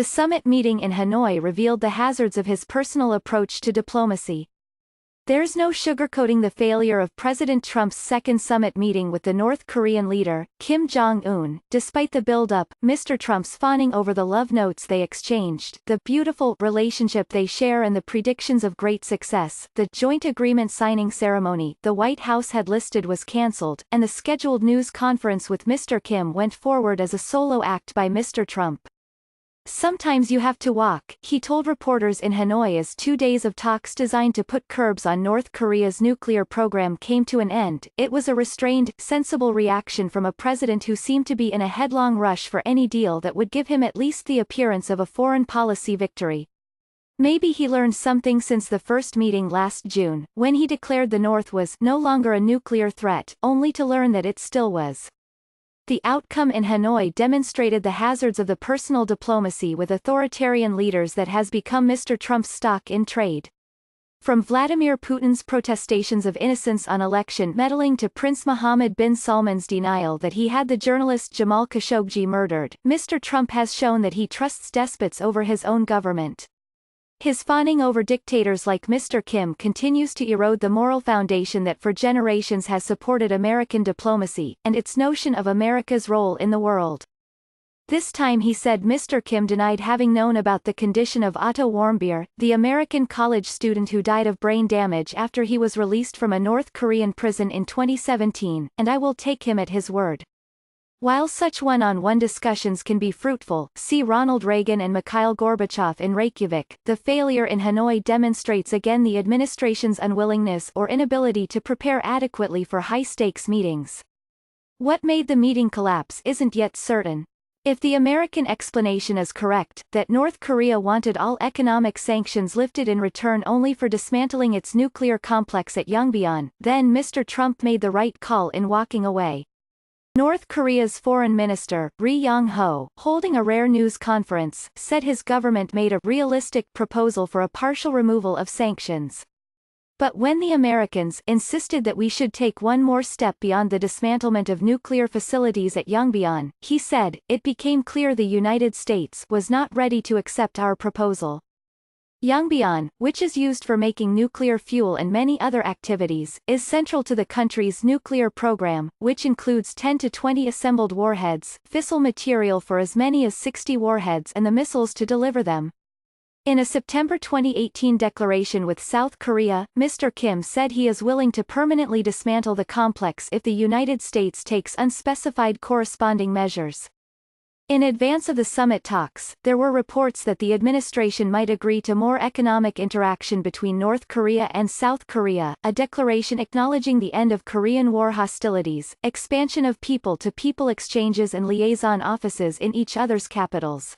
The summit meeting in Hanoi revealed the hazards of his personal approach to diplomacy. There's no sugarcoating the failure of President Trump's second summit meeting with the North Korean leader, Kim Jong-un. Despite the build-up, Mr. Trump's fawning over the love notes they exchanged, the beautiful relationship they share and the predictions of great success, the joint agreement signing ceremony the White House had listed was cancelled, and the scheduled news conference with Mr. Kim went forward as a solo act by Mr. Trump. Sometimes you have to walk, he told reporters in Hanoi as 2 days of talks designed to put curbs on North Korea's nuclear program came to an end. It was a restrained, sensible reaction from a president who seemed to be in a headlong rush for any deal that would give him at least the appearance of a foreign policy victory. Maybe he learned something since the first meeting last June, when he declared the North was no longer a nuclear threat, only to learn that it still was. The outcome in Hanoi demonstrated the hazards of the personal diplomacy with authoritarian leaders that has become Mr. Trump's stock in trade. From Vladimir Putin's protestations of innocence on election meddling to Prince Mohammed bin Salman's denial that he had the journalist Jamal Khashoggi murdered, Mr. Trump has shown that he trusts despots over his own government. His fawning over dictators like Mr. Kim continues to erode the moral foundation that for generations has supported American diplomacy, and its notion of America's role in the world. This time he said Mr. Kim denied having known about the condition of Otto Warmbier, the American college student who died of brain damage after he was released from a North Korean prison in 2017, and I will take him at his word. While such one-on-one discussions can be fruitful, see Ronald Reagan and Mikhail Gorbachev in Reykjavik, the failure in Hanoi demonstrates again the administration's unwillingness or inability to prepare adequately for high-stakes meetings. What made the meeting collapse isn't yet certain. If the American explanation is correct, that North Korea wanted all economic sanctions lifted in return only for dismantling its nuclear complex at Yongbyon, then Mr. Trump made the right call in walking away. North Korea's foreign minister, Ri Yong-ho, holding a rare news conference, said his government made a realistic proposal for a partial removal of sanctions. But when the Americans insisted that we should take one more step beyond the dismantlement of nuclear facilities at Yongbyon, he said, it became clear the United States was not ready to accept our proposal. Yongbyon, which is used for making nuclear fuel and many other activities, is central to the country's nuclear program, which includes 10 to 20 assembled warheads, fissile material for as many as 60 warheads and the missiles to deliver them. In a September 2018 declaration with South Korea, Mr. Kim said he is willing to permanently dismantle the complex if the United States takes unspecified corresponding measures. In advance of the summit talks, there were reports that the administration might agree to more economic interaction between North Korea and South Korea, a declaration acknowledging the end of Korean War hostilities, expansion of people-to-people exchanges and liaison offices in each other's capitals.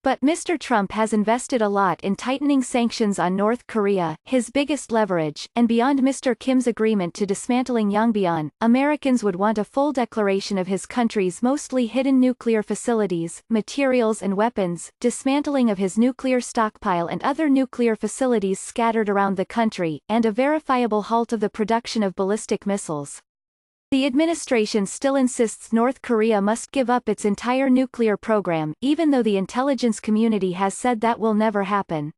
But Mr. Trump has invested a lot in tightening sanctions on North Korea, his biggest leverage, and beyond Mr. Kim's agreement to dismantling Yongbyon, Americans would want a full declaration of his country's mostly hidden nuclear facilities, materials and weapons, dismantling of his nuclear stockpile and other nuclear facilities scattered around the country, and a verifiable halt of the production of ballistic missiles. The administration still insists North Korea must give up its entire nuclear program, even though the intelligence community has said that will never happen.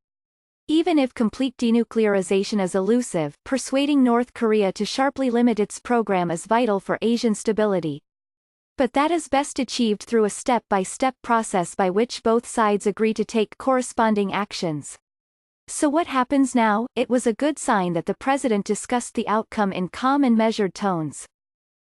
Even if complete denuclearization is elusive, persuading North Korea to sharply limit its program is vital for Asian stability. But that is best achieved through a step-by-step process by which both sides agree to take corresponding actions. So what happens now? It was a good sign that the president discussed the outcome in calm and measured tones.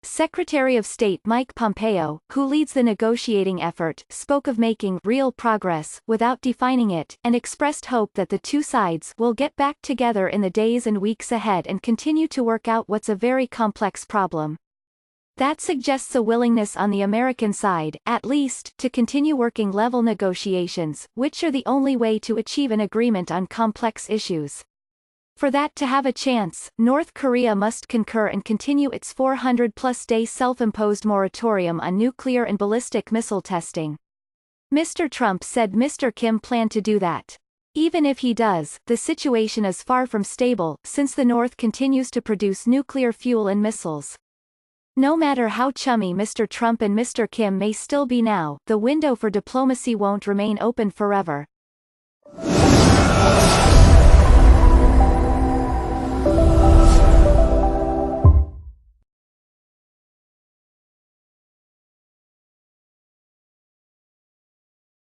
Secretary of State Mike Pompeo, who leads the negotiating effort, spoke of making real progress without defining it, and expressed hope that the two sides will get back together in the days and weeks ahead and continue to work out what's a very complex problem. That suggests a willingness on the American side, at least, to continue working level negotiations, which are the only way to achieve an agreement on complex issues. For that to have a chance, North Korea must concur and continue its 400-plus-day self-imposed moratorium on nuclear and ballistic missile testing. Mr. Trump said Mr. Kim planned to do that. Even if he does, the situation is far from stable, since the North continues to produce nuclear fuel and missiles. No matter how chummy Mr. Trump and Mr. Kim may still be now, the window for diplomacy won't remain open forever.